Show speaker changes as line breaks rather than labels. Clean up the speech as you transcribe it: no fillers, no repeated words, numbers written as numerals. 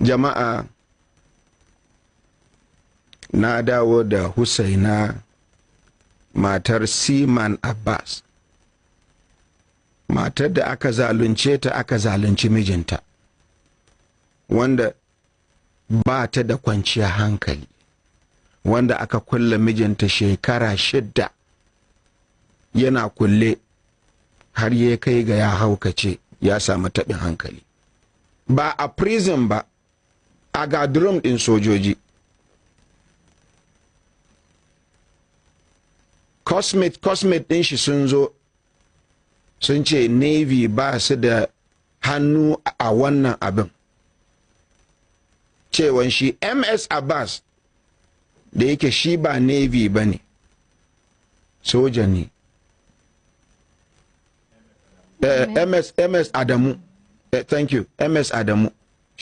Jama'a, na dawo da Husaina matar Siman Abbas, matar da aka zalunce ta, aka zalunci mijinta, wanda ba ta da kwanciyar hankali, wanda aka kulle mijinta shekara 6 yana kulle har ya kai ga ya haukace, ya samu taɓin hankali, ba a prison ba, a gadrum ɗin sojoji. Cosmate ɗin shi sun zo sun ce Navy ba su da hannu a wannan abin, cewan shi MS Abbas da yake shi ba Navy ba ne, soja ne. MS Adamu, thank you, MS Adamu